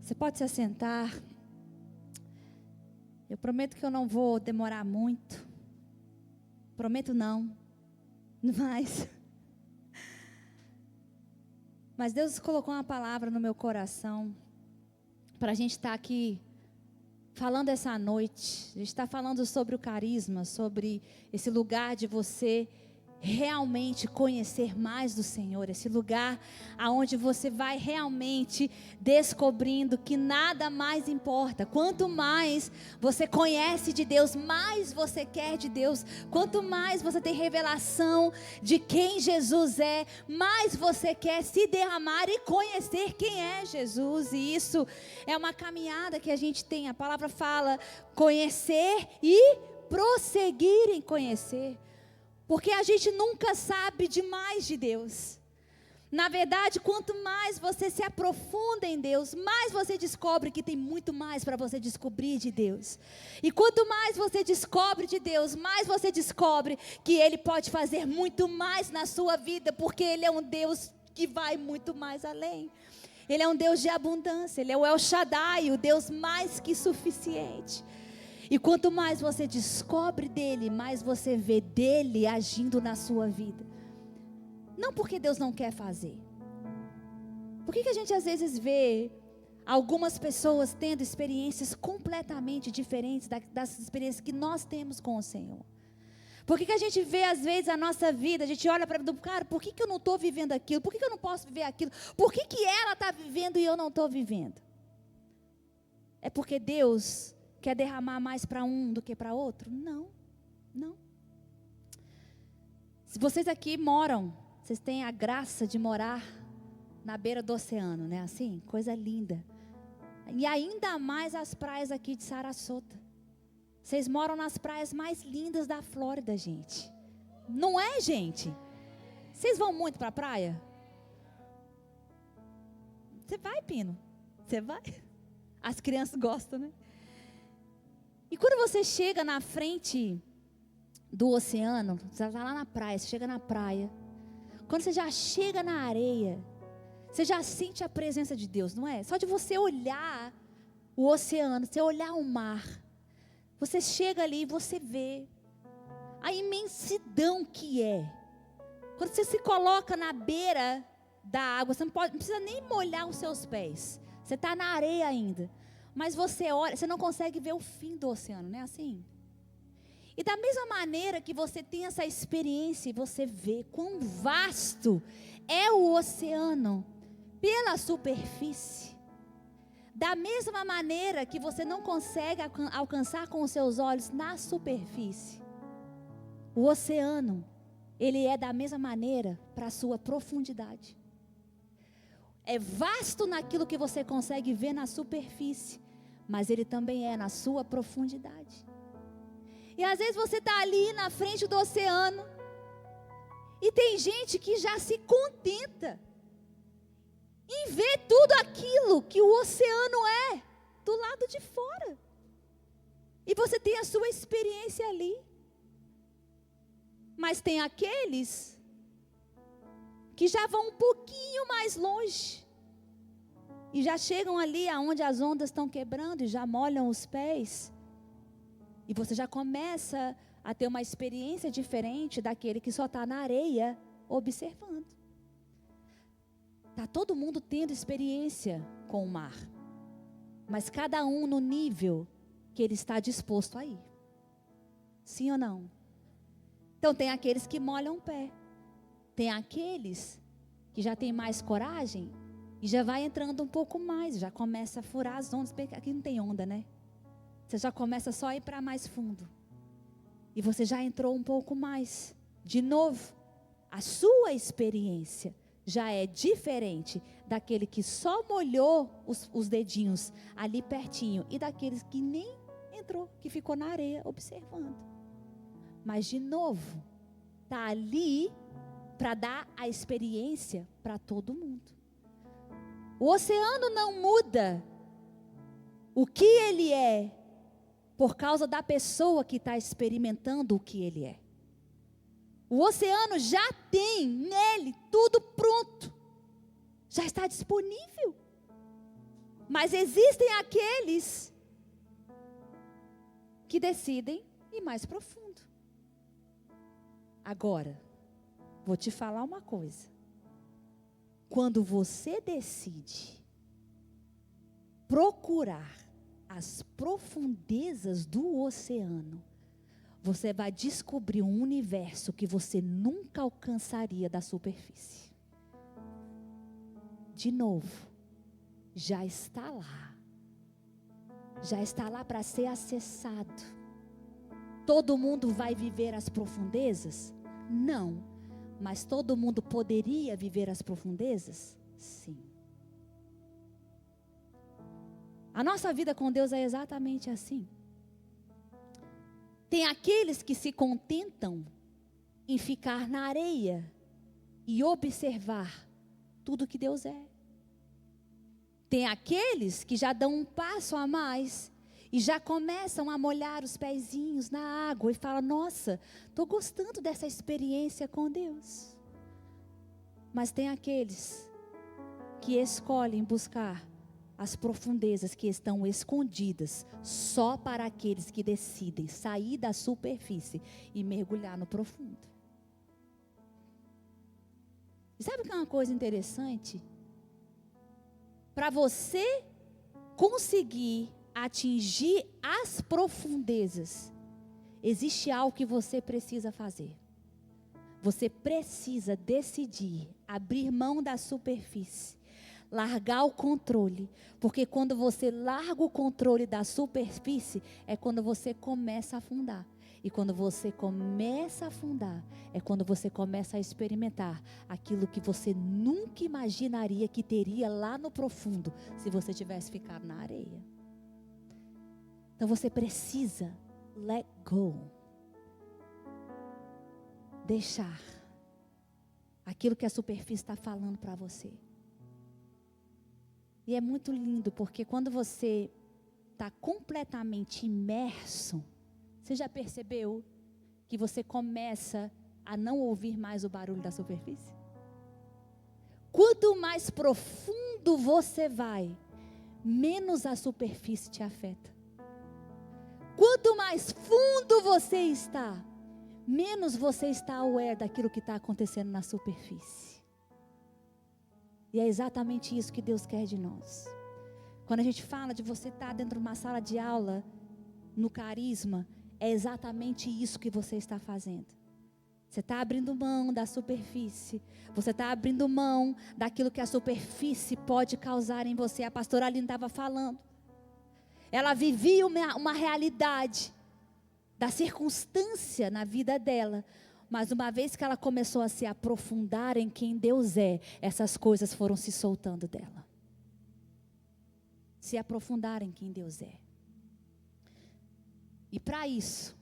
Você pode se assentar. Eu prometo que eu não vou demorar muito. Prometo não. Mas Deus colocou uma palavra no meu coração para a gente estar aqui falando essa noite. A gente está falando sobre o carisma, sobre esse lugar de você realmente conhecer mais do Senhor, esse lugar aonde você vai realmente descobrindo que nada mais importa. Quanto mais você conhece de Deus, mais você quer de Deus. Quanto mais você tem revelação de quem Jesus é, mais você quer se derramar e conhecer quem é Jesus. E isso é uma caminhada que a gente tem. A palavra fala conhecer e prosseguir em conhecer. Porque a gente nunca sabe demais de Deus. Na verdade, quanto mais você se aprofunda em Deus, mais você descobre que tem muito mais para você descobrir de Deus. E quanto mais você descobre de Deus, mais você descobre que Ele pode fazer muito mais na sua vida, porque Ele é um Deus que vai muito mais além. Ele é um Deus de abundância, Ele é o El Shaddai, o Deus mais que suficiente. E quanto mais você descobre dele, mais você vê dele agindo na sua vida. Não porque Deus não quer fazer. Por que a gente às vezes vê algumas pessoas tendo experiências completamente diferentes das experiências que nós temos com o Senhor? Por que a gente vê às vezes a nossa vida, a gente olha para a vida, cara, por que eu não estou vivendo aquilo? Por que eu não posso viver aquilo? Por que ela está vivendo e eu não estou vivendo? É porque Deus quer derramar mais para um do que para outro? Não. Se vocês aqui moram, vocês têm a graça de morar na beira do oceano, né? Assim, coisa linda. E ainda mais as praias aqui de Sarasota. Vocês moram nas praias mais lindas da Flórida, gente. Não é, gente? Vocês vão muito para a praia? Você vai, Pino? Você vai? As crianças gostam, né? E quando você chega na frente do oceano, você está lá na praia, você chega na praia. Quando você já chega na areia, você já sente a presença de Deus, não é? Só de você olhar o oceano, você olhar o mar, você chega ali e você vê a imensidão que é. Quando você se coloca na beira da água, você não precisa nem molhar os seus pés. Você está na areia ainda. Mas você olha, você não consegue ver o fim do oceano, não é assim? E da mesma maneira que você tem essa experiência e você vê quão vasto é o oceano pela superfície, da mesma maneira que você não consegue alcançar com os seus olhos na superfície, o oceano, ele é da mesma maneira para a sua profundidade. É vasto naquilo que você consegue ver na superfície, mas ele também é na sua profundidade. E às vezes você está ali na frente do oceano, e tem gente que já se contenta em ver tudo aquilo que o oceano é, do lado de fora. E você tem a sua experiência ali. Mas tem aqueles que já vão um pouquinho mais longe. E já chegam ali aonde as ondas estão quebrando e já molham os pés. E você já começa a ter uma experiência diferente daquele que só está na areia observando. Está todo mundo tendo experiência com o mar. Mas cada um no nível que ele está disposto a ir. Sim ou não? Então tem aqueles que molham o pé. Tem aqueles que já tem mais coragem e já vai entrando um pouco mais, já começa a furar as ondas. Aqui não tem onda, né? Você já começa só a ir para mais fundo. E você já entrou um pouco mais. De novo, a sua experiência já é diferente daquele que só molhou os dedinhos ali pertinho e daqueles que nem entrou, que ficou na areia observando. Mas de novo, está ali para dar a experiência para todo mundo. O oceano não muda o que ele é por causa da pessoa que está experimentando o que ele é. O oceano já tem nele tudo pronto. Já está disponível. Mas existem aqueles que decidem ir mais profundo. Agora, vou te falar uma coisa. Quando você decide procurar as profundezas do oceano, você vai descobrir um universo que você nunca alcançaria da superfície. De novo, já está lá. Já está lá para ser acessado. Todo mundo vai viver as profundezas? Não. Mas todo mundo poderia viver as profundezas? Sim. A nossa vida com Deus é exatamente assim. Tem aqueles que se contentam em ficar na areia e observar tudo que Deus é. Tem aqueles que já dão um passo a mais e já começam a molhar os pezinhos na água e falam: nossa, estou gostando dessa experiência com Deus. Mas tem aqueles que escolhem buscar as profundezas que estão escondidas só para aqueles que decidem sair da superfície e mergulhar no profundo. E sabe o que é uma coisa interessante? Para você conseguir atingir as profundezas, existe algo que você precisa fazer. Você precisa decidir abrir mão da superfície, largar o controle, porque quando você larga o controle da superfície, é quando você começa a afundar. E quando você começa a afundar, é quando você começa a experimentar aquilo que você nunca imaginaria que teria lá no profundo, se você tivesse ficado na areia. Então você precisa let go. Deixar aquilo que a superfície está falando para você. E é muito lindo, porque quando você está completamente imerso, você já percebeu que você começa a não ouvir mais o barulho da superfície? Quanto mais profundo você vai, menos a superfície te afeta. Quanto mais fundo você está, menos você está aware daquilo que está acontecendo na superfície. E é exatamente isso que Deus quer de nós. Quando a gente fala de você estar dentro de uma sala de aula, no carisma, é exatamente isso que você está fazendo. Você está abrindo mão da superfície. Você está abrindo mão daquilo que a superfície pode causar em você. A pastora Aline estava falando. Ela vivia uma realidade da circunstância na vida dela. Mas uma vez que ela começou a se aprofundar em quem Deus é, essas coisas foram se soltando dela. Se aprofundar em quem Deus é. E para isso,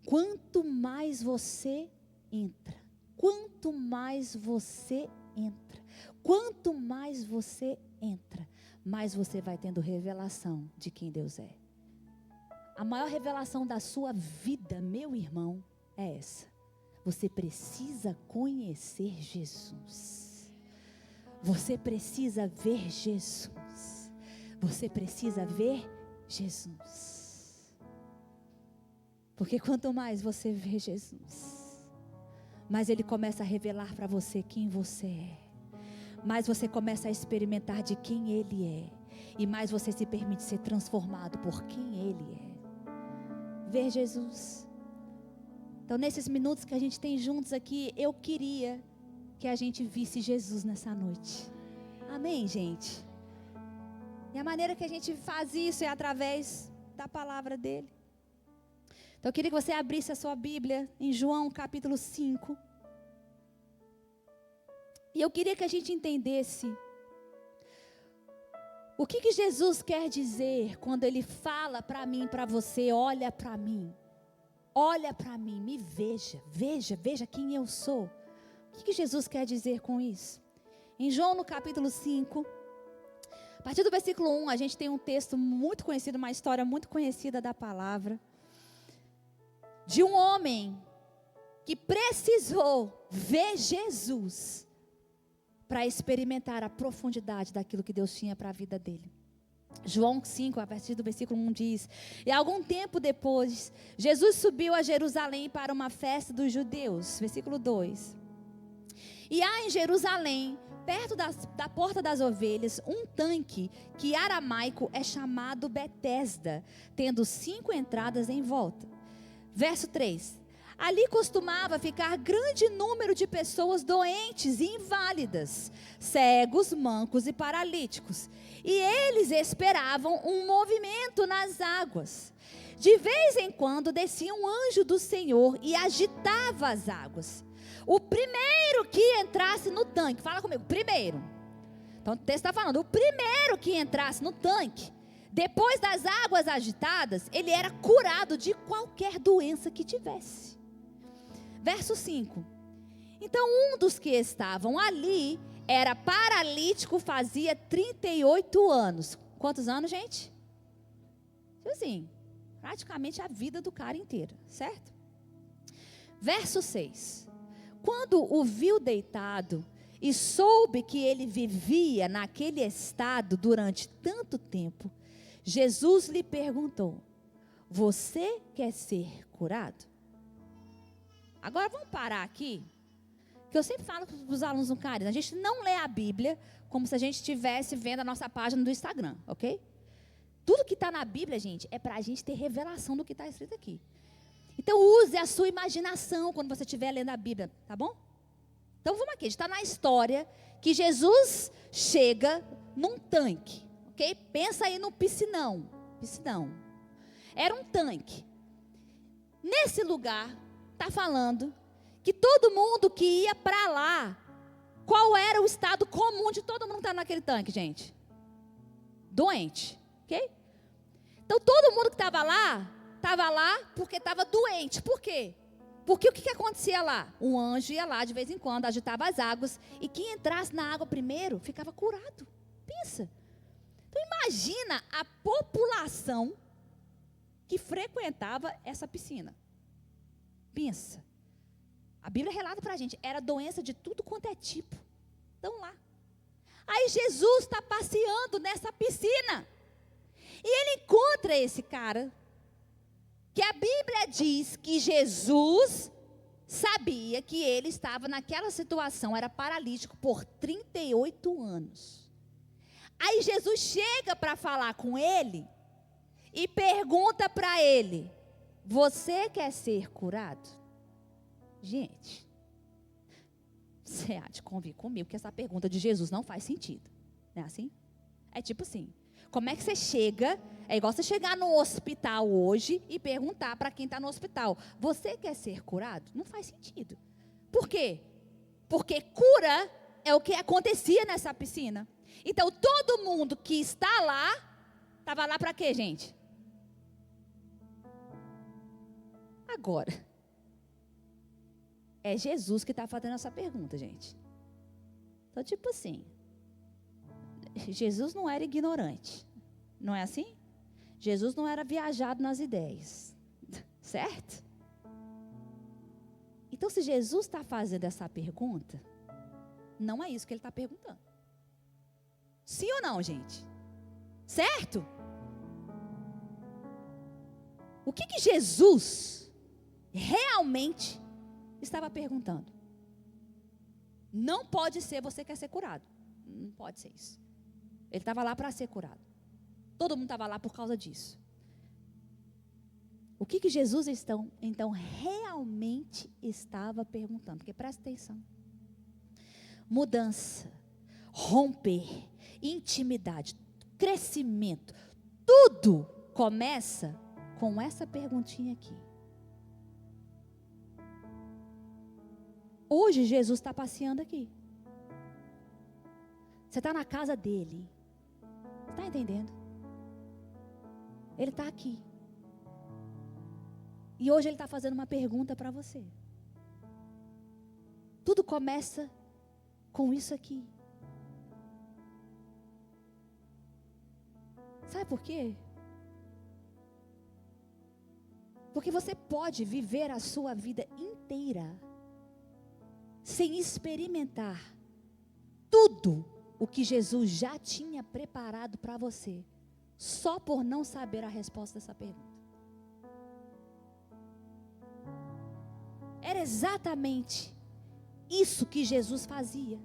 quanto mais você entra, quanto mais você mais você vai tendo revelação de quem Deus é. A maior revelação da sua vida, meu irmão, é essa. Você precisa conhecer Jesus. Você precisa ver Jesus. Você precisa ver Jesus. Porque quanto mais você vê Jesus, mais Ele começa a revelar para você quem você é. Mais você começa a experimentar de quem Ele é. E mais você se permite ser transformado por quem Ele é. Ver Jesus. Então, nesses minutos que a gente tem juntos aqui, eu queria que a gente visse Jesus nessa noite. Amém, gente? E a maneira que a gente faz isso é através da palavra dEle. Então eu queria que você abrisse a sua Bíblia em João capítulo 5. E eu queria que a gente entendesse o que Jesus quer dizer quando Ele fala para mim, para você: olha para mim, me veja quem eu sou. O que Jesus quer dizer com isso? Em João no capítulo 5, a partir do versículo 1, a gente tem um texto muito conhecido, uma história muito conhecida da palavra. De um homem que precisou ver Jesus para experimentar a profundidade daquilo que Deus tinha para a vida dele. João 5, a partir do versículo 1 diz: E algum tempo depois, Jesus subiu a Jerusalém para uma festa dos judeus. Versículo 2. E há em Jerusalém, perto da porta das ovelhas, um tanque que em aramaico é chamado Betesda, tendo 5 entradas em volta. Verso 3. Ali costumava ficar grande número de pessoas doentes e inválidas, cegos, mancos e paralíticos. E eles esperavam um movimento nas águas. De vez em quando descia um anjo do Senhor e agitava as águas. O primeiro que entrasse no tanque, fala comigo, primeiro. Então o texto está falando, o primeiro que entrasse no tanque, depois das águas agitadas, ele era curado de qualquer doença que tivesse. Verso 5. Então um dos que estavam ali era paralítico, fazia 38 anos. Quantos anos, gente? Tipo assim, praticamente a vida do cara inteira, certo? Verso 6. Quando o viu deitado e soube que ele vivia naquele estado durante tanto tempo, Jesus lhe perguntou: Você quer ser curado? Agora vamos parar aqui, que eu sempre falo para os alunos no Carisma, a gente não lê a Bíblia como se a gente estivesse vendo a nossa página do Instagram, ok? Tudo que está na Bíblia, gente, é para a gente ter revelação do que está escrito aqui. Então use a sua imaginação quando você estiver lendo a Bíblia, tá bom? Então vamos aqui, a gente está na história que Jesus chega num tanque, ok? Pensa aí no piscinão. Era um tanque. Nesse lugar, está falando que todo mundo que ia para lá, qual era o estado comum de todo mundo que está naquele tanque, gente? Doente, ok? Então todo mundo que estava lá porque estava doente. Por quê? Porque o que acontecia lá? Um anjo ia lá de vez em quando, agitava as águas, e quem entrasse na água primeiro ficava curado. Pensa. Então imagina a população que frequentava essa piscina. Pensa. A Bíblia relata para a gente, era doença de tudo quanto é tipo. Então lá. Aí Jesus está passeando nessa piscina. E ele encontra esse cara, que a Bíblia diz que Jesus sabia que ele estava naquela situação, era paralítico por 38 anos. Aí Jesus chega para falar com ele e pergunta para ele: Você quer ser curado? Gente, você há de convir comigo que essa pergunta de Jesus não faz sentido. Não é assim? É tipo assim, como é que você chega, é igual você chegar no hospital hoje e perguntar para quem está no hospital: Você quer ser curado? Não faz sentido. Por quê? Porque cura é o que acontecia nessa piscina. Então todo mundo que está lá, estava lá para quê, gente? Agora, é Jesus que está fazendo essa pergunta, gente. Então, tipo assim, Jesus não era ignorante, não é assim? Jesus não era viajado nas ideias, certo? Então, se Jesus está fazendo essa pergunta, não é isso que ele está perguntando. Sim ou não, gente? Certo? O que Jesus realmente estava perguntando? Não pode ser você quer ser curado. Não pode ser isso. Ele estava lá para ser curado. Todo mundo estava lá por causa disso. O que Jesus então realmente estava perguntando? Porque presta atenção. Mudança, romper, intimidade, crescimento, tudo começa com essa perguntinha aqui. Hoje Jesus está passeando aqui. Você está na casa dele. Está entendendo? Ele está aqui. E hoje ele está fazendo uma pergunta para você. Tudo começa com isso aqui. Sabe por quê? Porque você pode viver a sua vida inteira sem experimentar tudo o que Jesus já tinha preparado para você só por não saber a resposta dessa pergunta. Era exatamente isso que Jesus fazia.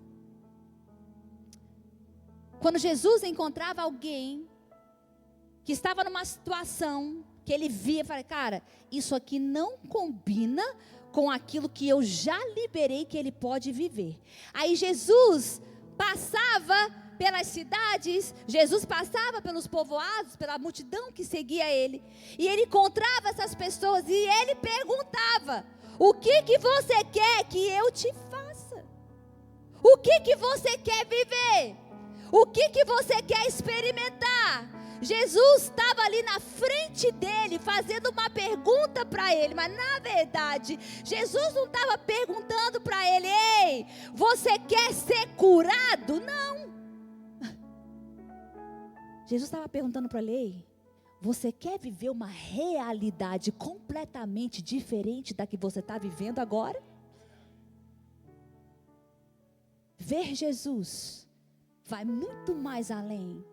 Quando Jesus encontrava alguém que estava numa situação que ele via e falava, cara, isso aqui não combina com aquilo que eu já liberei que ele pode viver. Aí Jesus passava pelas cidades, Jesus passava pelos povoados, pela multidão que seguia ele, e ele encontrava essas pessoas e ele perguntava, o que você quer que eu te faça? O que você quer viver? O que você quer experimentar? Jesus estava ali na frente dele, fazendo uma pergunta para ele, mas na verdade, Jesus não estava perguntando para ele, ei, você quer ser curado? Não. Jesus estava perguntando para ele, ei, você quer viver uma realidade completamente diferente da que você está vivendo agora? Ver Jesus vai muito mais além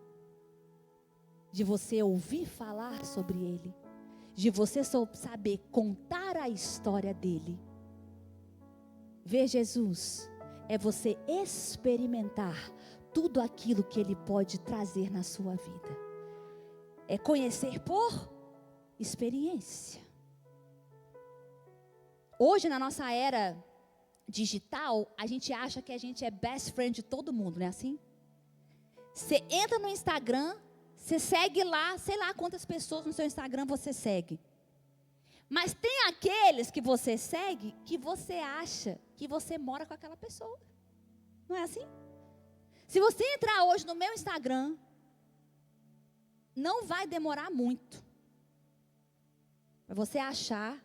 de você ouvir falar sobre Ele, de você saber contar a história dEle. Ver Jesus é você experimentar tudo aquilo que Ele pode trazer na sua vida. É conhecer por experiência. Hoje, na nossa era digital, a gente acha que a gente é best friend de todo mundo, não é assim? Você entra no Instagram, você segue lá, sei lá quantas pessoas no seu Instagram você segue. Mas tem aqueles que você segue que você acha que você mora com aquela pessoa. Não é assim? Se você entrar hoje no meu Instagram, não vai demorar muito para você achar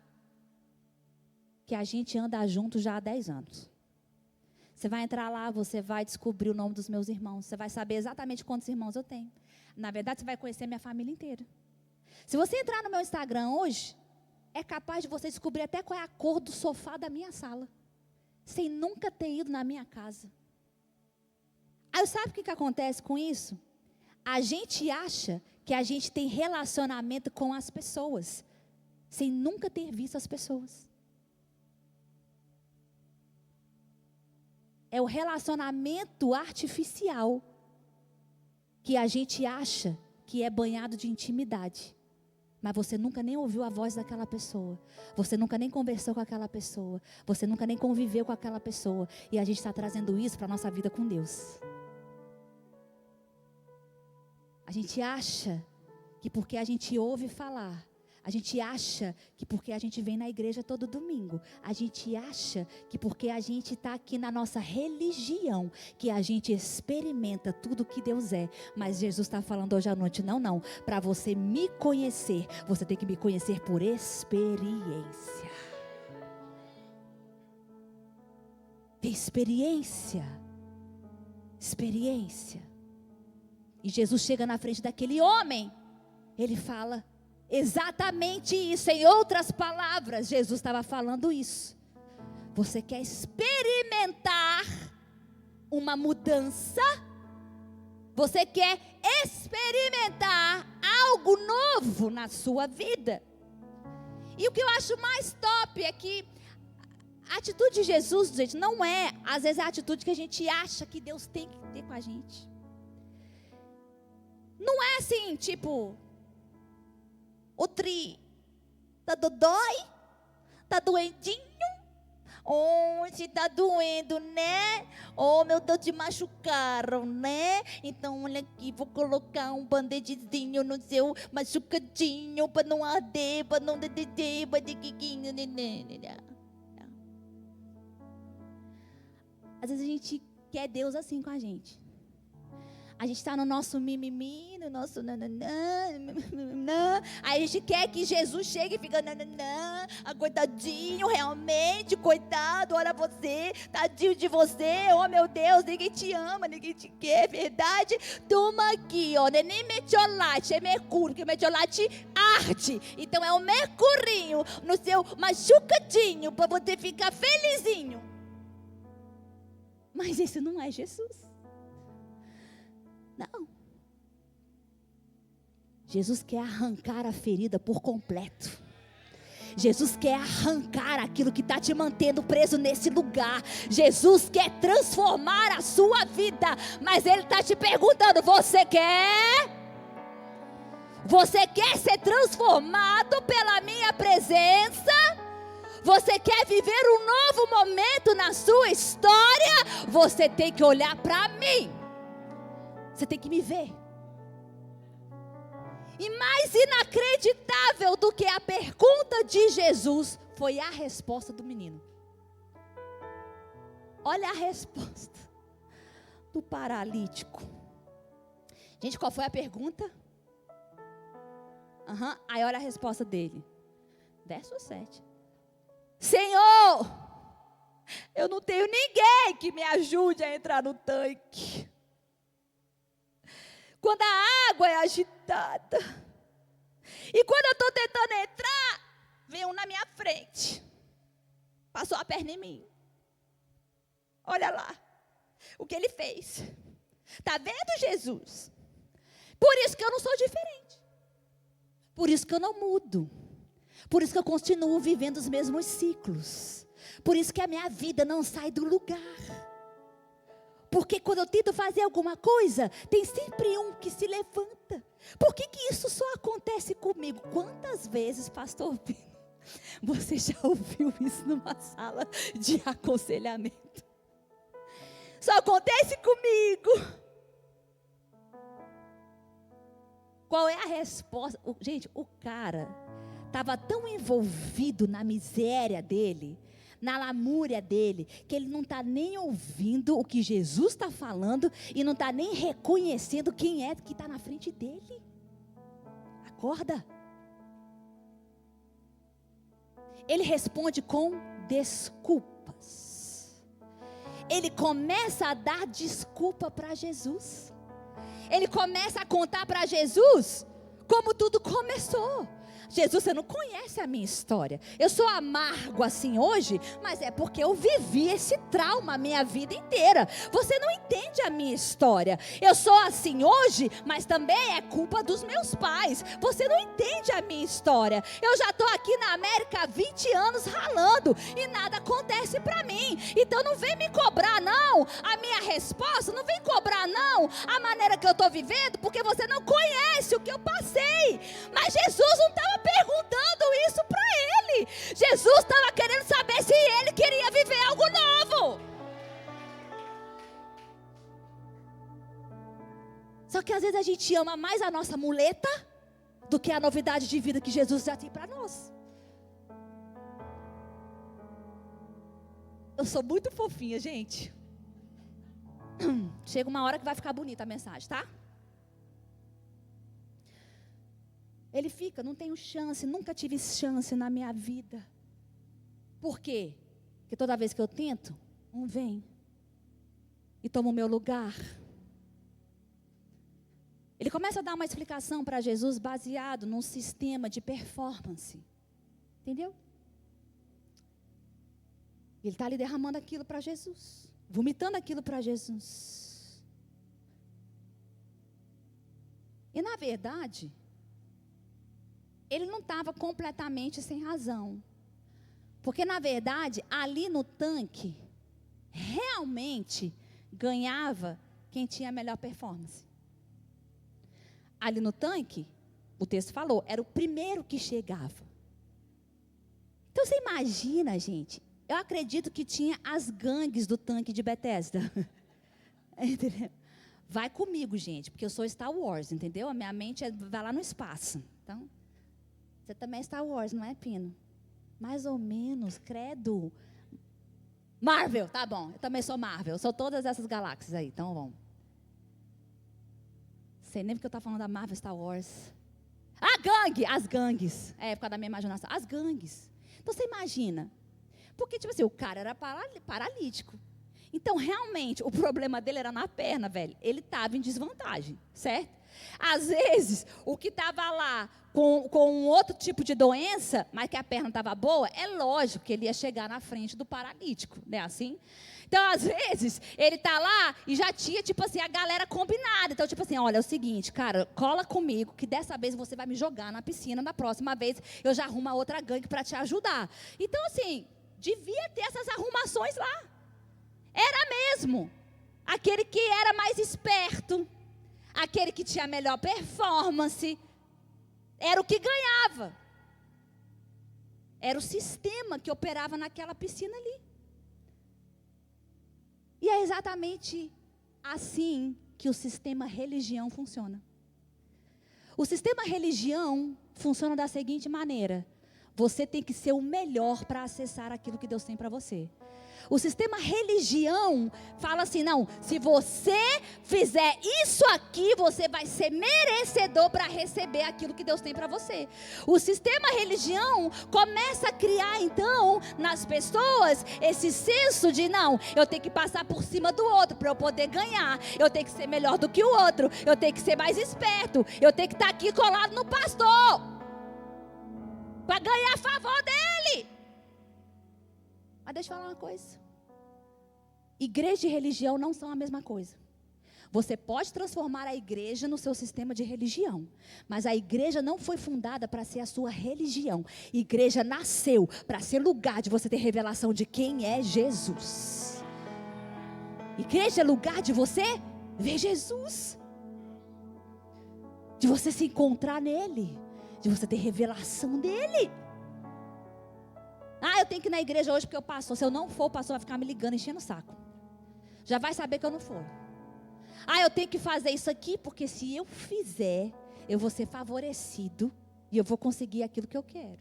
que a gente anda junto já há 10 anos. Você vai entrar lá, você vai descobrir o nome dos meus irmãos. Você vai saber exatamente quantos irmãos eu tenho. Na verdade, você vai conhecer minha família inteira. Se você entrar no meu Instagram hoje, é capaz de você descobrir até qual é a cor do sofá da minha sala, sem nunca ter ido na minha casa. Aí sabe o que acontece com isso? A gente acha que a gente tem relacionamento com as pessoas, sem nunca ter visto as pessoas. É o relacionamento artificial que a gente acha que é banhado de intimidade. Mas você nunca nem ouviu a voz daquela pessoa. Você nunca nem conversou com aquela pessoa. Você nunca nem conviveu com aquela pessoa. E a gente está trazendo isso para a nossa vida com Deus. A gente acha que porque a gente ouve falar, a gente acha que porque a gente vem na igreja todo domingo, a gente acha que porque a gente está aqui na nossa religião, que a gente experimenta tudo que Deus é. Mas Jesus está falando hoje à noite, não. Para você me conhecer, você tem que me conhecer por experiência. Experiência. E Jesus chega na frente daquele homem, ele fala exatamente isso. Em outras palavras, Jesus estava falando isso. Você quer experimentar uma mudança? Você quer experimentar algo novo na sua vida? E o que eu acho mais top é que a atitude de Jesus, gente, não é, às vezes, a atitude que a gente acha que Deus tem que ter com a gente. Não é assim, tipo, o Tri, tá dodói? Tá doendinho? Hoje tá doendo, né? Oh, meu Deus, te machucaram, né? Então, olha aqui, vou colocar um band-aidzinho no seu machucadinho, para não arder, para não dededer, para dequiquinho, né? Às vezes a gente quer Deus assim com a gente. A gente está no nosso mimimi, no nosso nananã, aí a gente quer que Jesus chegue e fica nananã, coitadinho, realmente, coitado, olha você, tadinho de você, oh meu Deus, ninguém te ama, ninguém te quer, é verdade? Toma aqui, ó, não é nem metiolate, é mercúrio, que o metiolate arde, então é o mercurinho no seu machucadinho, para você ficar felizinho. Mas esse não é Jesus. Não. Jesus quer arrancar a ferida por completo. Jesus quer arrancar aquilo que está te mantendo preso nesse lugar. Jesus quer transformar a sua vida. Mas Ele está te perguntando: você quer? Você quer ser transformado pela minha presença? Você quer viver um novo momento na sua história? Você tem que olhar para mim. Você tem que me ver. E mais inacreditável do que a pergunta de Jesus foi a resposta do menino. Olha a resposta do paralítico. Gente, qual foi a pergunta? Aí olha a resposta dele. Verso 7. Senhor, eu não tenho ninguém que me ajude a entrar no tanque. Quando a água é agitada. E quando eu estou tentando entrar, vem um na minha frente. Passou a perna em mim. Olha lá o que ele fez. Está vendo, Jesus? Por isso que eu não sou diferente. Por isso que eu não mudo. Por isso que eu continuo vivendo os mesmos ciclos. Por isso que a minha vida não sai do lugar. Porque quando eu tento fazer alguma coisa, tem sempre um que se levanta. Por que isso só acontece comigo? Quantas vezes, pastor Pino, você já ouviu isso numa sala de aconselhamento? Só acontece comigo. Qual é a resposta? Gente, o cara estava tão envolvido na miséria dele, na lamúria dele, que ele não está nem ouvindo o que Jesus está falando e não está nem reconhecendo quem é que está na frente dele. Acorda. Ele responde com desculpas. Ele começa a dar desculpa para Jesus. Ele começa a contar para Jesus como tudo começou. Jesus, você não conhece a minha história. Eu sou amargo assim hoje, mas é porque eu vivi esse trauma a minha vida inteira. Você não entende a minha história. Eu sou assim hoje, mas também é culpa dos meus pais. Você não entende a minha história. Eu já estou aqui na América há 20 anos ralando e nada acontece para mim. Então não vem me cobrar não a minha resposta, não vem cobrar não a maneira que eu estou vivendo, porque você não conhece o que eu passei. Mas Jesus não estava perguntando isso para ele. Jesus estava querendo saber se ele queria viver algo novo. Só que às vezes a gente ama mais a nossa muleta do que a novidade de vida que Jesus já tem para nós. Eu sou muito fofinha, gente. Chega uma hora que vai ficar bonita a mensagem, tá? Ele fica, não tenho chance, nunca tive chance na minha vida. Por quê? Porque toda vez que eu tento, um vem e toma o meu lugar. Ele começa a dar uma explicação para Jesus baseado num sistema de performance. Entendeu? Ele está ali derramando aquilo para Jesus, vomitando aquilo para Jesus. E na verdade, ele não estava completamente sem razão. Porque na verdade, ali no tanque, realmente ganhava quem tinha a melhor performance. Ali no tanque, o texto falou, era o primeiro que chegava. Então você imagina, gente, eu acredito que tinha as gangues do tanque de Bethesda. Entendeu? Vai comigo, gente, porque eu sou Star Wars, entendeu? A minha mente vai lá no espaço. Então, você também é Star Wars, não é, Pino? Mais ou menos, credo. Marvel, tá bom, eu também sou Marvel, eu sou todas essas galáxias aí, então vamos. Sei nem porque eu estava falando da Marvel, Star Wars. A gangue, as gangues, é por causa da minha imaginação, as gangues. Então você imagina, porque tipo assim, o cara era paralítico. Então realmente, o problema dele era na perna, velho. Ele estava em desvantagem, certo? Às vezes, o que estava lá com um outro tipo de doença, mas que a perna estava boa, é lógico que ele ia chegar na frente do paralítico, não é assim? Então, às vezes, ele está lá e já tinha, tipo assim, a galera combinada. Então, tipo assim, olha, é o seguinte, cara, cola comigo, que dessa vez você vai me jogar na piscina, na próxima vez eu já arrumo outra gangue para te ajudar. Então, assim, devia ter essas arrumações lá. Era mesmo. Aquele que era mais esperto, aquele que tinha melhor performance, era o que ganhava. Era o sistema que operava naquela piscina ali. E é exatamente assim que o sistema religião funciona. O sistema religião funciona da seguinte maneira: você tem que ser o melhor para acessar aquilo que Deus tem para você. O sistema religião fala assim, não, se você fizer isso aqui, você vai ser merecedor para receber aquilo que Deus tem para você. O sistema religião começa a criar então nas pessoas esse senso de não, eu tenho que passar por cima do outro para eu poder ganhar, eu tenho que ser melhor do que o outro, eu tenho que ser mais esperto, eu tenho que estar aqui colado no pastor para ganhar a favor dele. Mas deixa eu falar uma coisa. Igreja e religião não são a mesma coisa. Você pode transformar a igreja no seu sistema de religião, mas a igreja não foi fundada para ser a sua religião. A igreja nasceu para ser lugar de você ter revelação de quem é Jesus. Igreja é lugar de você ver Jesus, de você se encontrar nele, de você ter revelação dele. Ah, eu tenho que ir na igreja hoje porque eu passo. Se eu não for, o pastor vai ficar me ligando, enchendo o saco. Já vai saber que eu não for. Ah, eu tenho que fazer isso aqui porque se eu fizer, eu vou ser favorecido e eu vou conseguir aquilo que eu quero.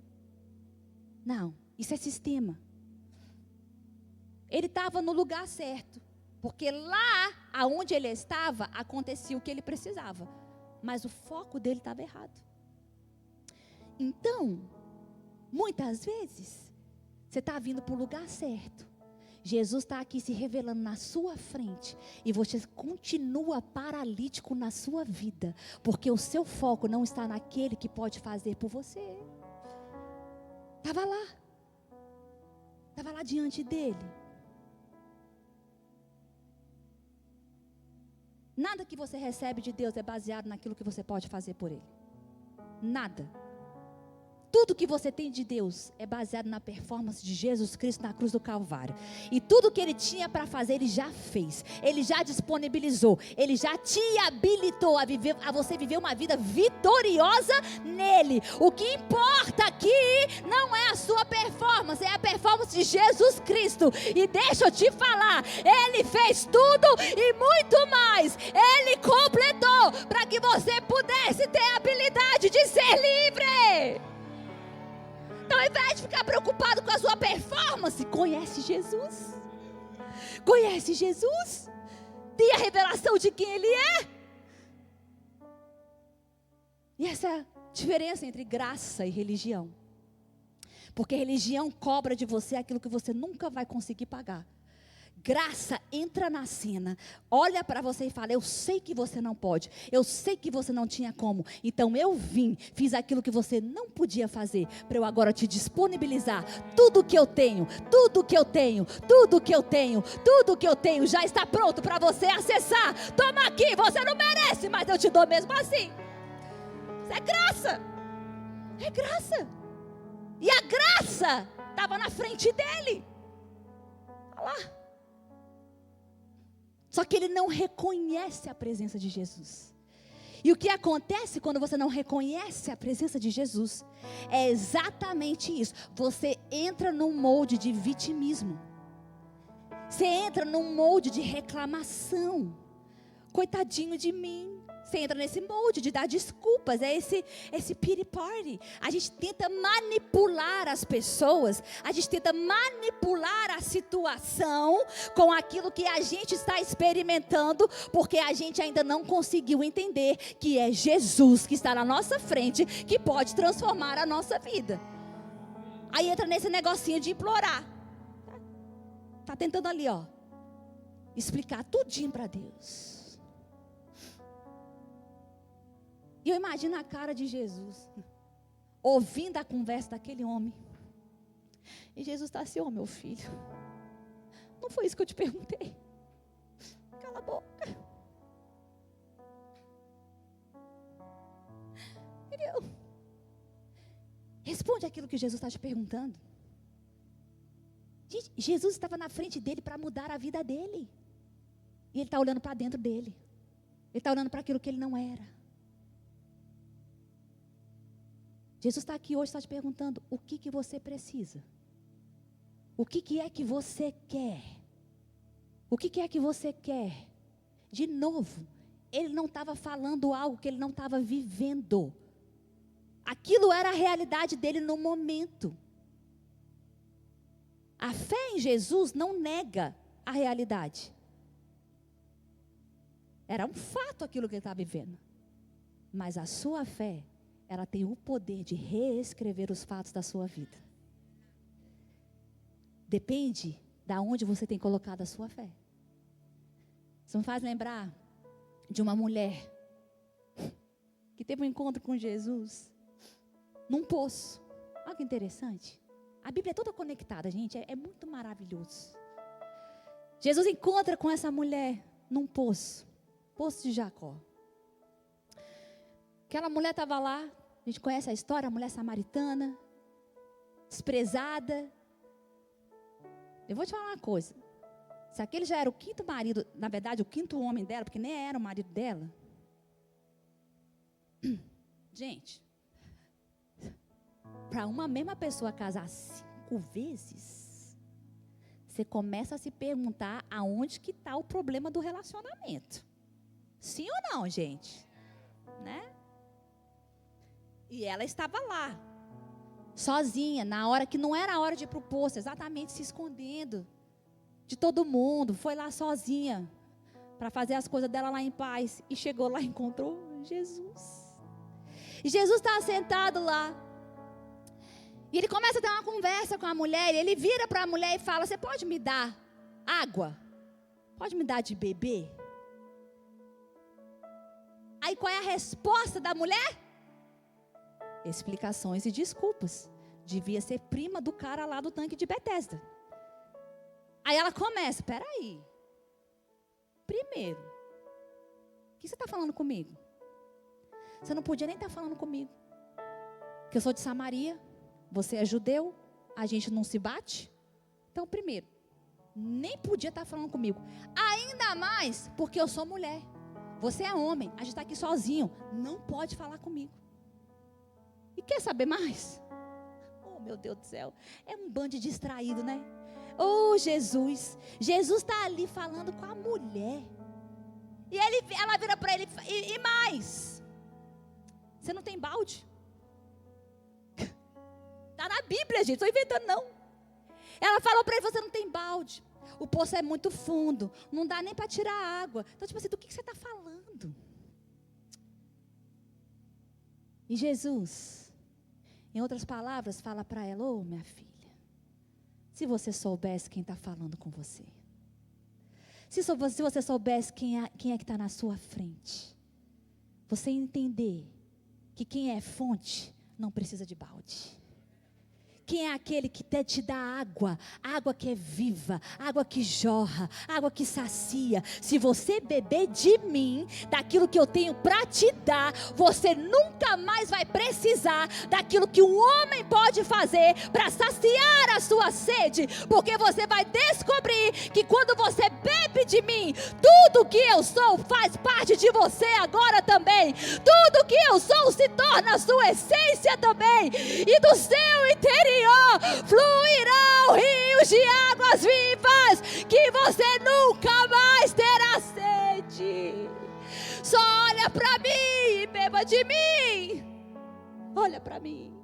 Não, isso é sistema. Ele estava no lugar certo, porque lá aonde ele estava, acontecia o que ele precisava. Mas o foco dele estava errado. Então, muitas vezes, você está vindo para o lugar certo. Jesus está aqui se revelando na sua frente. E você continua paralítico na sua vida. Porque o seu foco não está naquele que pode fazer por você. Estava lá. Estava lá diante dele. Nada que você recebe de Deus é baseado naquilo que você pode fazer por Ele. Nada. Tudo que você tem de Deus é baseado na performance de Jesus Cristo na cruz do Calvário. E tudo que Ele tinha para fazer, Ele já fez. Ele já disponibilizou. Ele já te habilitou a você viver uma vida vitoriosa nele. O que importa aqui não é a sua performance, é a performance de Jesus Cristo. E deixa eu te falar, Ele fez tudo e muito mais. Ele completou para que você pudesse ter a habilidade de ser livre. Então, ao invés de ficar preocupado com a sua performance, conhece Jesus. Conhece Jesus. Tem a revelação de quem Ele é. E essa é a diferença entre graça e religião. Porque religião cobra de você aquilo que você nunca vai conseguir pagar. Graça entra na cena, olha para você e fala, eu sei que você não pode, eu sei que você não tinha como, então eu fiz aquilo que você não podia fazer, para eu agora te disponibilizar, tudo que eu tenho, tudo que eu tenho, tudo que eu tenho, tudo que eu tenho já está pronto para você acessar, toma aqui, você não merece, mas eu te dou mesmo assim. Isso é graça, é graça, e a graça estava na frente dele, olha lá. Só que ele não reconhece a presença de Jesus. E o que acontece quando você não reconhece a presença de Jesus? É exatamente isso. Você entra num molde de vitimismo. Você entra num molde de reclamação. Coitadinho de mim. Você entra nesse molde de dar desculpas, é esse pity party. A gente tenta manipular as pessoas, a gente tenta manipular a situação com aquilo que a gente está experimentando, porque a gente ainda não conseguiu entender que é Jesus que está na nossa frente, que pode transformar a nossa vida. Aí entra nesse negocinho de implorar. Está tentando ali, ó, explicar tudinho para Deus. E eu imagino a cara de Jesus, ouvindo a conversa daquele homem. E Jesus está assim: meu filho, não foi isso que eu te perguntei. Cala a boca. Entendeu? Responde aquilo que Jesus está te perguntando. Gente, Jesus estava na frente dele para mudar a vida dele. E ele está olhando para dentro dele. Ele está olhando para aquilo que ele não era. Jesus está aqui hoje, está te perguntando: o que você precisa? O que é que você quer? O que é que você quer? De novo, ele não estava falando algo que ele não estava vivendo. Aquilo era a realidade dele no momento. A fé em Jesus não nega a realidade. Era um fato aquilo que ele estava vivendo. Mas a sua fé, ela tem o poder de reescrever os fatos da sua vida. Depende de onde você tem colocado a sua fé. Isso me faz lembrar de uma mulher que teve um encontro com Jesus num poço. Olha que interessante. A Bíblia é toda conectada, gente. É muito maravilhoso. Jesus encontra com essa mulher num poço. Poço de Jacó. Aquela mulher estava lá. A gente conhece a história. A mulher samaritana. Desprezada. Eu vou te falar uma coisa. Se aquele já era o quinto marido, na verdade o quinto homem dela, porque nem era o marido dela. Gente, para uma mesma pessoa casar 5 vezes, você começa a se perguntar aonde que está o problema do relacionamento. Sim ou não, gente? Né? E ela estava lá, sozinha, na hora que não era a hora de ir para o poço, exatamente se escondendo de todo mundo. Foi lá sozinha para fazer as coisas dela lá em paz. E chegou lá e encontrou Jesus. E Jesus está sentado lá. E ele começa a ter uma conversa com a mulher. E ele vira para a mulher e fala: você pode me dar água? Pode me dar de beber? Aí qual é a resposta da mulher? Explicações e desculpas. Devia ser prima do cara lá do tanque de Betesda. Aí ela começa: peraí. Primeiro, o que você está falando comigo? Você não podia nem estar falando comigo. Porque eu sou de Samaria, você é judeu, a gente não se bate. Então, primeiro, nem podia estar falando comigo. Ainda mais porque eu sou mulher. Você é homem, a gente está aqui sozinho. Não pode falar comigo. E quer saber mais? Oh, meu Deus do céu. É um bando de distraído, né? Oh, Jesus. Jesus está ali falando com a mulher. E ela vira para ele e mais. Você não tem balde? Está na Bíblia, gente. Estou inventando, não. Ela falou para ele: você não tem balde. O poço é muito fundo. Não dá nem para tirar água. Então, tipo assim, do que você está falando? E Jesus, em outras palavras, fala para ela: ô, minha filha, se você soubesse quem está falando com você. Se você soubesse quem é que está na sua frente. Você entender que quem é fonte não precisa de balde. Quem é aquele que te dá água, água que é viva, água que jorra, água que sacia. Se você beber de mim, daquilo que eu tenho para te dar, você nunca mais vai precisar daquilo que um homem pode fazer para saciar a sua sede. Porque você vai descobrir que quando você bebe de mim, tudo que eu sou faz parte de você agora também. Tudo que eu sou se torna a sua essência também. E do seu interior fluirão rios de águas vivas, que você nunca mais terá sede. Só olha para mim e beba de mim. Olha para mim.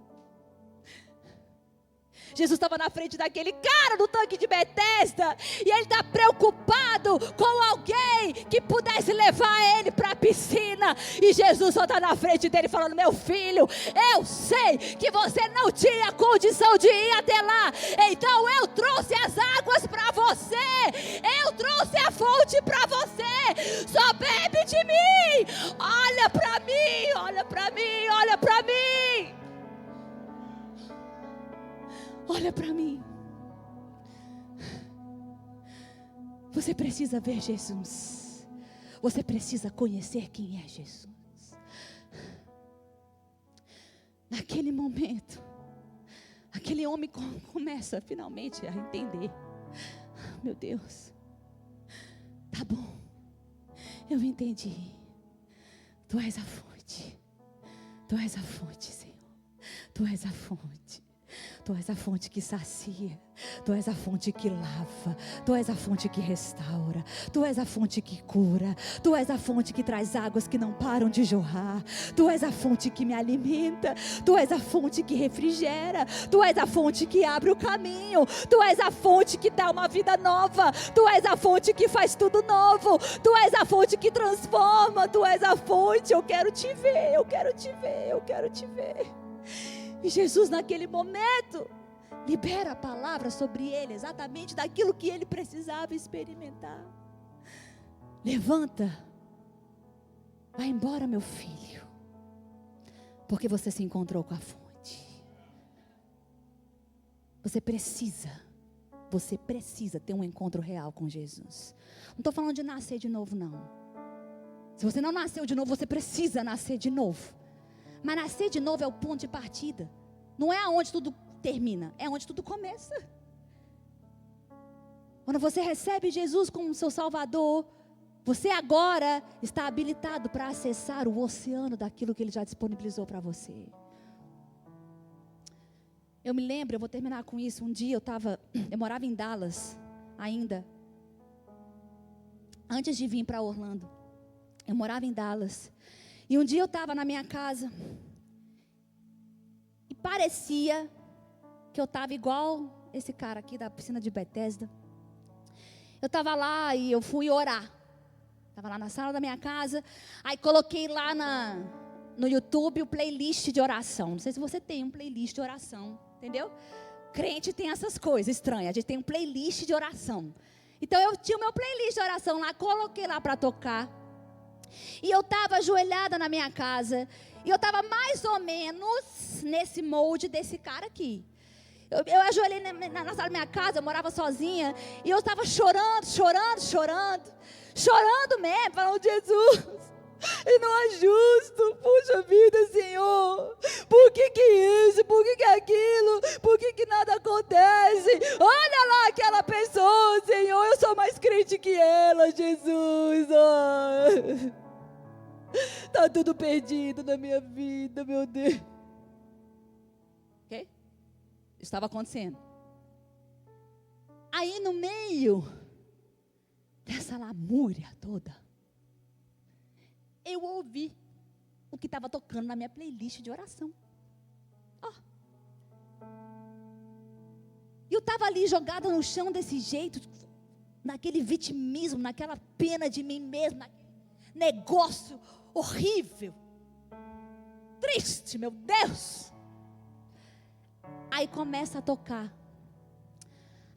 Jesus estava na frente daquele cara do tanque de Betesda, e ele está preocupado com alguém que pudesse levar ele para a piscina, e Jesus só está na frente dele falando: meu filho, eu sei que você não tinha condição de ir até lá, então eu trouxe as águas para você, eu trouxe a fonte para você, só bebe de mim, olha para mim, olha para mim, olha para mim, olha para mim. Você precisa ver Jesus, você precisa conhecer quem é Jesus. Naquele momento, aquele homem começa finalmente a entender: meu Deus, tá bom, eu entendi, tu és a fonte, tu és a fonte, Senhor, tu és a fonte. Tu és a fonte que sacia, tu és a fonte que lava, tu és a fonte que restaura, tu és a fonte que cura, tu és a fonte que traz águas que não param de jorrar, tu és a fonte que me alimenta, tu és a fonte que refrigera, tu és a fonte que abre o caminho, tu és a fonte que dá uma vida nova, tu és a fonte que faz tudo novo, tu és a fonte que transforma, tu és a fonte. Eu quero te ver, eu quero te ver, eu quero te ver. E Jesus, naquele momento, libera a palavra sobre ele, exatamente daquilo que ele precisava experimentar. Levanta, vai embora, meu filho, porque você se encontrou com a fonte. Você precisa ter um encontro real com Jesus. Não estou falando de nascer de novo, não. Se você não nasceu de novo, você precisa nascer de novo. Mas nascer de novo é o ponto de partida. Não é aonde tudo termina, é onde tudo começa. Quando você recebe Jesus como seu Salvador, você agora está habilitado para acessar o oceano daquilo que Ele já disponibilizou para você. Eu me lembro, eu vou terminar com isso. Um dia eu morava em Dallas ainda. Antes de vir para Orlando, eu morava em Dallas. E um dia eu estava na minha casa, e parecia que eu estava igual esse cara aqui da piscina de Betesda. Eu estava lá e eu fui orar. Estava lá na sala da minha casa, aí coloquei lá no YouTube o playlist de oração. Não sei se você tem um playlist de oração, entendeu? Crente tem essas coisas estranhas, a gente tem um playlist de oração. Então eu tinha o meu playlist de oração lá, coloquei lá para tocar. E eu estava ajoelhada na minha casa, e eu estava mais ou menos nesse molde desse cara aqui. Eu ajoelhei na sala da minha casa, eu morava sozinha, e eu estava chorando mesmo, falando: Jesus, e não é justo, puxa vida, Senhor, por que isso, por que aquilo, por que nada acontece? Olha lá aquela pessoa, Senhor, eu sou mais crente que ela, Jesus. Oh. Está tudo perdido na minha vida, meu Deus. Ok? Estava acontecendo. Aí no meio dessa lamúria toda, eu ouvi o que estava tocando na minha playlist de oração. E eu estava ali jogada no chão desse jeito, naquele vitimismo, naquela pena de mim mesmo, naquele negócio horrível, triste, meu Deus. Aí começa a tocar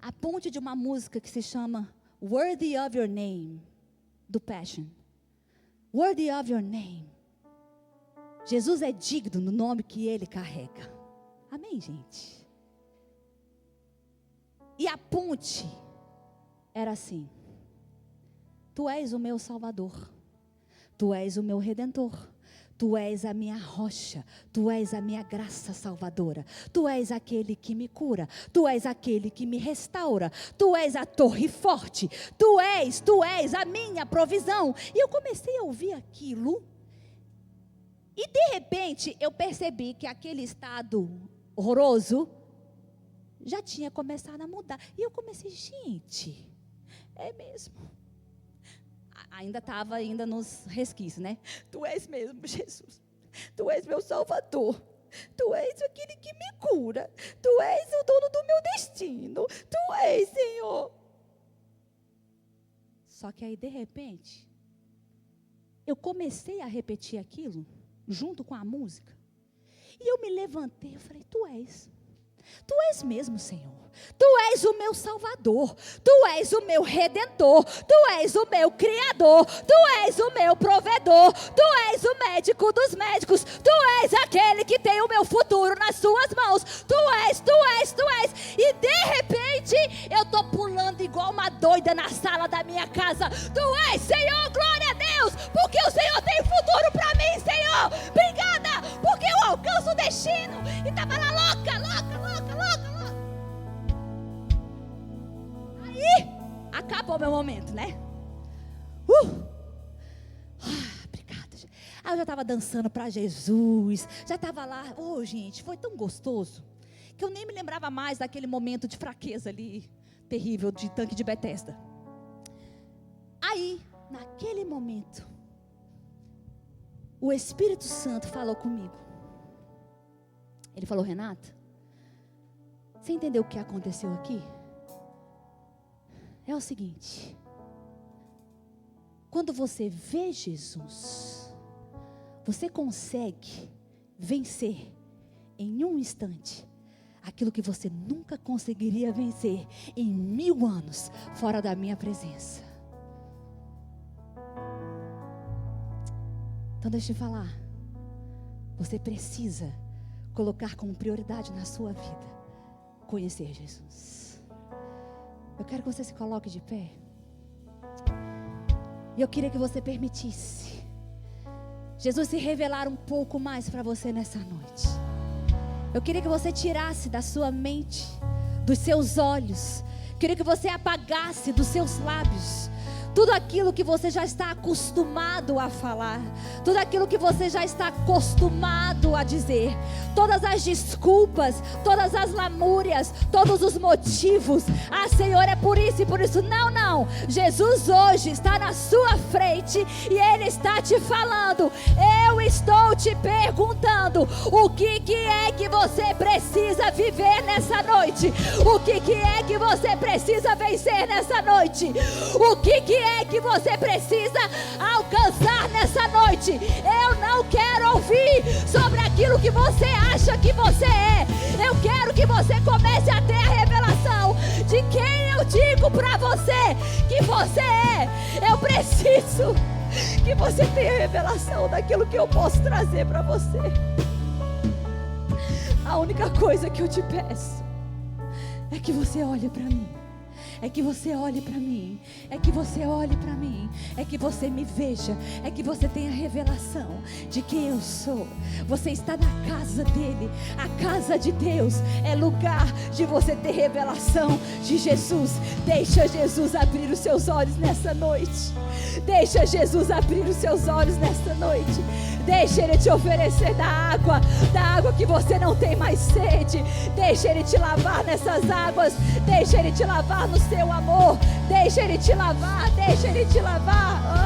a ponte de uma música que se chama Worthy of Your Name, do Passion. Worthy of Your Name. Jesus é digno no nome que Ele carrega. Amém, gente? E a ponte era assim: Tu és o meu Salvador, Tu és o meu Redentor, Tu és a minha rocha, Tu és a minha graça salvadora, Tu és aquele que me cura, Tu és aquele que me restaura, Tu és a torre forte, Tu és a minha provisão. E eu comecei a ouvir aquilo, e de repente eu percebi que aquele estado horroroso já tinha começado a mudar. E eu comecei: gente, é mesmo. Ainda estava nos resquícios, né? Tu és mesmo, Jesus. Tu és meu Salvador. Tu és aquele que me cura. Tu és o dono do meu destino. Tu és, Senhor. Só que aí, de repente, eu comecei a repetir aquilo, junto com a música. E eu me levantei e falei, Tu és. Tu és mesmo, Senhor. Tu és o meu Salvador. Tu és o meu Redentor. Tu és o meu Criador. Tu és o meu provedor. Tu és o médico dos médicos. Tu és aquele que tem o meu futuro nas suas mãos. Tu és, Tu és, Tu és. E de repente, eu estou pulando igual uma doida na sala da minha casa. Tu és, Senhor, glória a Deus. Porque o Senhor tem futuro para mim, Senhor. Obrigada, porque eu alcanço o destino. E estava lá louca. Aí, acabou meu momento, né? Obrigada. Aí eu já estava dançando para Jesus. Já estava lá. Gente, foi tão gostoso que eu nem me lembrava mais daquele momento de fraqueza ali, terrível, de tanque de Betesda. Aí, naquele momento, o Espírito Santo falou comigo. Ele falou, Renata, você entendeu o que aconteceu aqui? É o seguinte, quando você vê Jesus, você consegue vencer em um instante aquilo que você nunca conseguiria vencer em 1000 anos fora da minha presença. Então deixa eu te falar, você precisa colocar como prioridade na sua vida conhecer Jesus. Eu quero que você se coloque de pé. E eu queria que você permitisse Jesus se revelar um pouco mais para você nessa noite. Eu queria que você tirasse da sua mente, dos seus olhos, queria que você apagasse dos seus lábios tudo aquilo que você já está acostumado a falar, tudo aquilo que você já está acostumado a dizer, todas as desculpas, todas as lamúrias, todos os motivos. Senhor, é por isso e por isso. Não, Jesus hoje está na sua frente e Ele está te falando. Eu estou te perguntando, o que é que você precisa viver nessa noite? O que é que você precisa vencer nessa noite? O que é que você precisa alcançar nessa noite? Eu não quero ouvir sobre aquilo que você acha que você é. Eu quero que você comece a ter a revelação de quem eu digo para você que você é. Eu preciso que você tenha a revelação daquilo que eu posso trazer para você. A única coisa que eu te peço é que você olhe para mim. É que você olhe para mim, é que você olhe para mim, é que você me veja, é que você tenha revelação de quem eu sou. Você está na casa dele, a casa de Deus é lugar de você ter revelação de Jesus. Deixa Jesus abrir os seus olhos nessa noite. Deixa Jesus abrir os seus olhos nessa noite. Deixa Ele te oferecer da água que você não tem mais sede. Deixa Ele te lavar nessas águas. Deixa Ele te lavar no seu amor. Deixa Ele te lavar. Deixa Ele te lavar.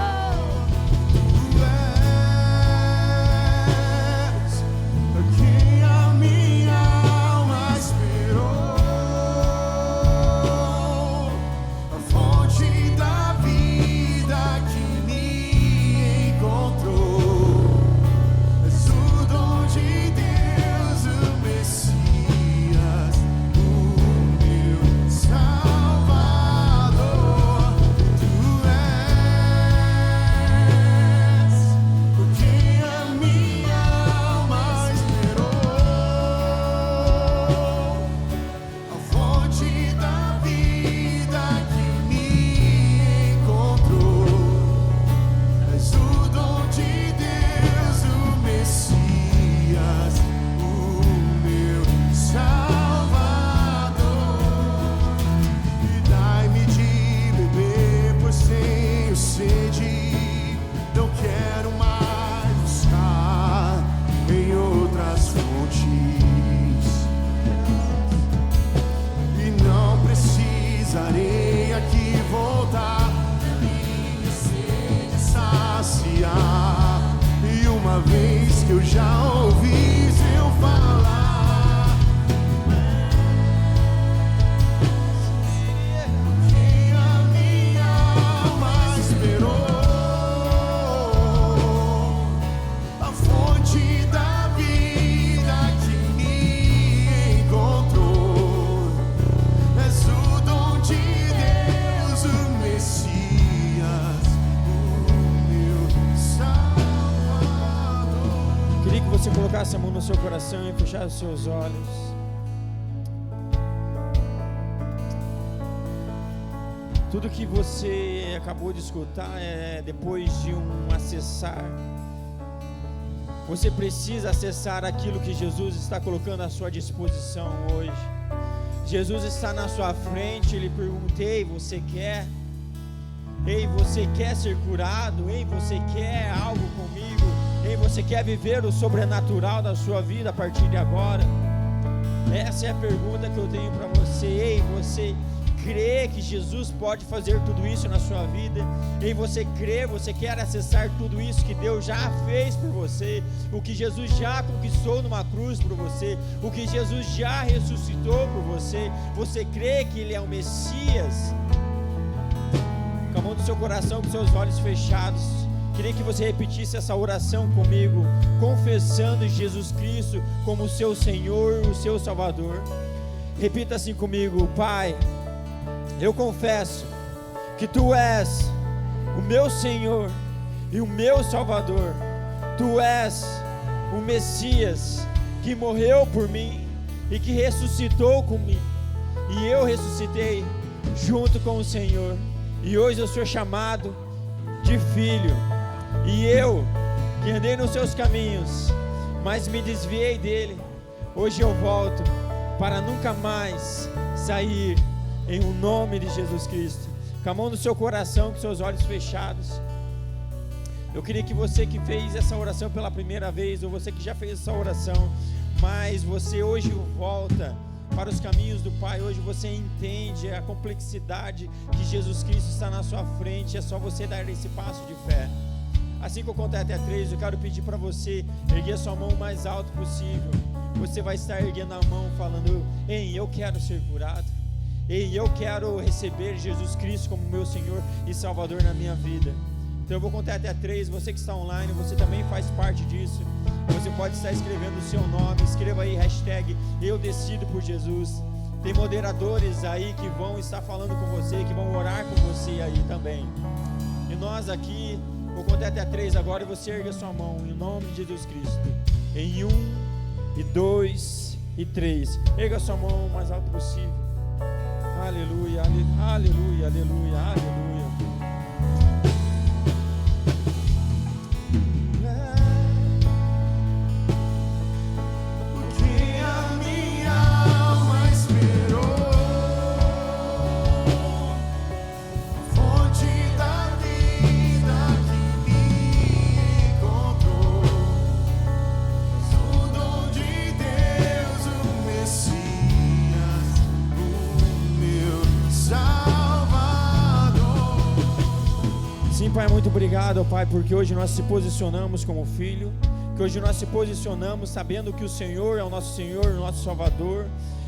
coração e fechar os seus olhos. Tudo que você acabou de escutar é depois de acessar. Você precisa acessar aquilo que Jesus está colocando à sua disposição hoje. Jesus está na sua frente, Ele pergunta: ei, você quer? Ei, você quer ser curado? Ei, você quer algo comigo? Ei, você quer viver o sobrenatural da sua vida a partir de agora? Essa é a pergunta que eu tenho para você. Ei, você crê que Jesus pode fazer tudo isso na sua vida? Ei, você crê, você quer acessar tudo isso que Deus já fez por você, o que Jesus já conquistou numa cruz por você, o que Jesus já ressuscitou por você? Você crê que Ele é o Messias? Com a mão do seu coração, com seus olhos fechados, queria que você repetisse essa oração comigo, confessando Jesus Cristo como o seu Senhor, o seu Salvador. Repita assim comigo: Pai, eu confesso que Tu és o meu Senhor e o meu Salvador. Tu és o Messias que morreu por mim e que ressuscitou comigo. E eu ressuscitei junto com o Senhor. E hoje eu sou chamado de filho. E eu, que andei nos seus caminhos, mas me desviei dele, hoje eu volto para nunca mais sair, em o nome de Jesus Cristo. Com a mão no seu coração, com seus olhos fechados, eu queria que você que fez essa oração pela primeira vez, ou você que já fez essa oração, mas você hoje volta para os caminhos do Pai, hoje você entende a complexidade que Jesus Cristo está na sua frente, é só você dar esse passo de fé. Assim que eu contar até 3, eu quero pedir para você erguer a sua mão o mais alto possível. Você vai estar erguendo a mão falando: ei, eu quero ser curado. Ei, eu quero receber Jesus Cristo como meu Senhor e Salvador na minha vida. Então eu vou contar até 3, você que está online, você também faz parte disso. Você pode estar escrevendo o seu nome, escreva aí hashtag eu decido por Jesus. Tem moderadores aí que vão estar falando com você, que vão orar com você aí também. E nós aqui, vou contar até 3 agora e você erga a sua mão em nome de Jesus Cristo. Em 1, e 2, e 3. Erga a sua mão o mais alto possível. Aleluia, aleluia, aleluia, aleluia. Pai, muito obrigado, Pai, porque hoje nós se posicionamos como filho, que hoje nós se posicionamos sabendo que o Senhor é o nosso Senhor, o nosso Salvador,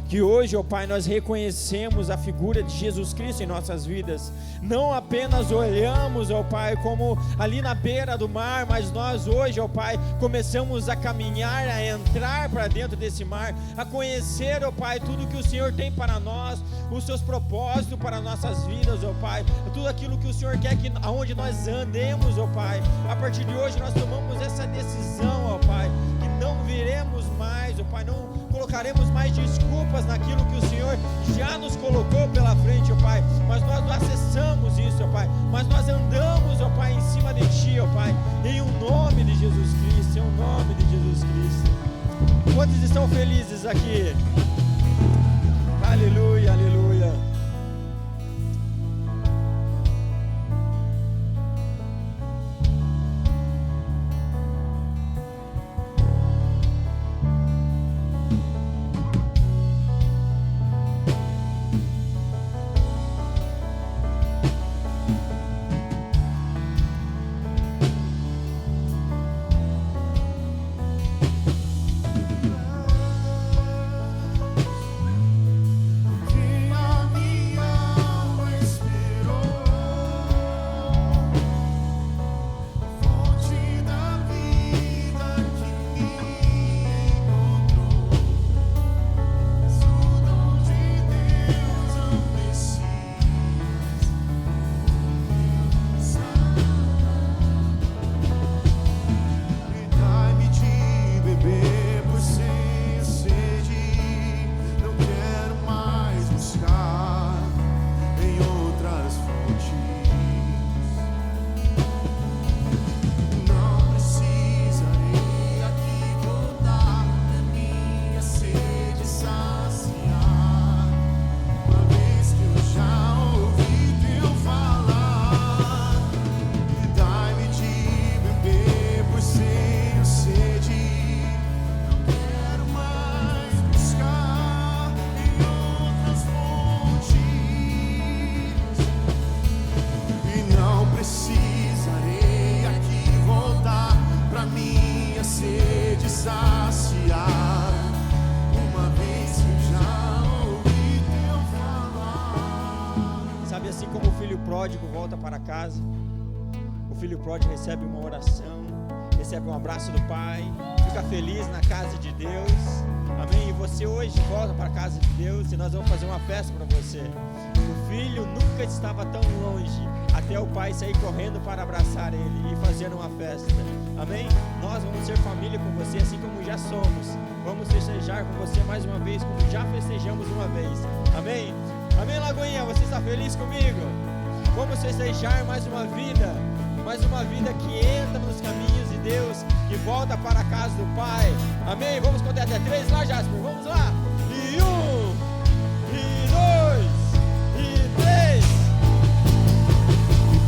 que hoje, ó Pai, nós reconhecemos a figura de Jesus Cristo em nossas vidas, não apenas olhamos, ó Pai, como ali na beira do mar, mas nós hoje, ó Pai, começamos a caminhar, a entrar para dentro desse mar, a conhecer, ó Pai, tudo que o Senhor tem para nós, os seus propósitos para nossas vidas, ó Pai, tudo aquilo que o Senhor quer que aonde nós andemos, ó Pai. A partir de hoje nós tomamos essa decisão, ó Pai, que não viremos mais, ó Pai, não colocaremos mais desculpas naquilo que o Senhor já nos colocou pela frente, ó Pai, mas nós acessamos isso, ó Pai, mas nós andamos, ó Pai, em cima de Ti, ó Pai, em o nome de Jesus Cristo, em o nome de Jesus Cristo. Quantos estão felizes aqui? Aleluia, aleluia. Que volta para casa. O filho pródigo recebe uma oração, recebe um abraço do pai, fica feliz na casa de Deus. Amém? E você hoje volta para a casa de Deus e nós vamos fazer uma festa para você. O filho nunca estava tão longe, até o pai sair correndo para abraçar ele e fazer uma festa. Amém? Nós vamos ser família com você, assim como já somos. Vamos festejar com você mais uma vez, como já festejamos uma vez. Amém? Amém, Lagoinha? Você está feliz comigo? Vamos festejar mais uma vida que entra nos caminhos de Deus, que volta para a casa do Pai. Amém? Vamos contar até 3 lá, Jasper? Vamos lá! E 1, e 2, e 3.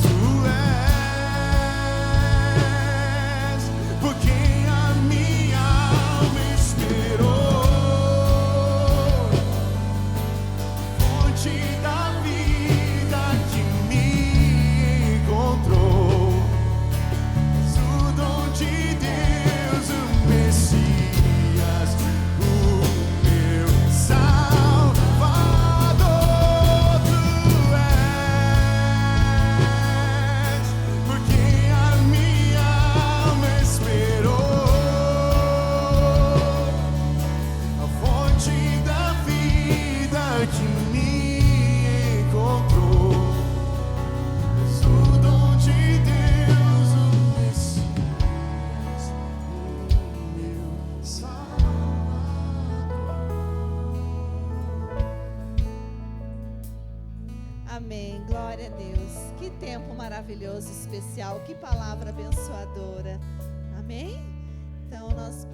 Tu és por quem a minha alma esperou, fonte da vida que me encontrou. De Deus, o Messias, o meu Salvador, tu és, por quem a minha alma esperou, a fonte da vida que me encontrou, és o dom de Deus, o Messias. Amém, glória a Deus. Que tempo maravilhoso, especial, que palavra abençoadora. Amém? Então nós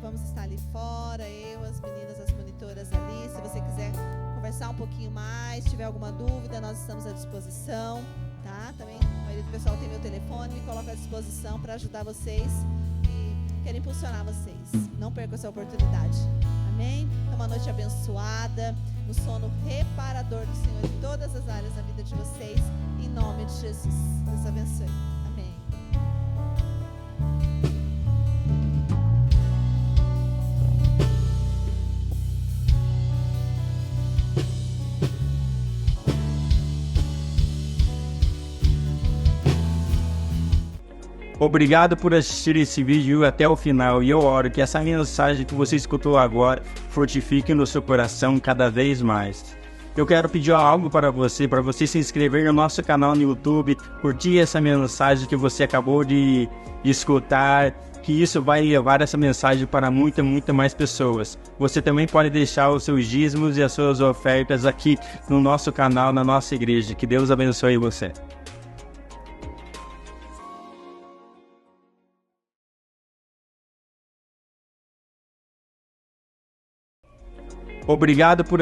vamos estar ali fora, eu, as meninas, as monitoras ali. Se você quiser conversar um pouquinho mais, tiver alguma dúvida, nós estamos à disposição, tá? Também a maioria do pessoal tem meu telefone, me coloca à disposição para ajudar vocês e quero impulsionar vocês. Não percam essa oportunidade. Amém? É uma noite abençoada, no sono reparador do Senhor em todas as áreas da vida de vocês, em nome de Jesus. Deus abençoe. Amém. Obrigado por assistir esse vídeo até o final e eu oro que essa mensagem que você escutou agora fortifique no seu coração cada vez mais. Eu quero pedir algo para você se inscrever no nosso canal no YouTube, curtir essa mensagem que você acabou de escutar, que isso vai levar essa mensagem para muita mais pessoas. Você também pode deixar os seus dízimos e as suas ofertas aqui no nosso canal, na nossa igreja. Que Deus abençoe você. Obrigado por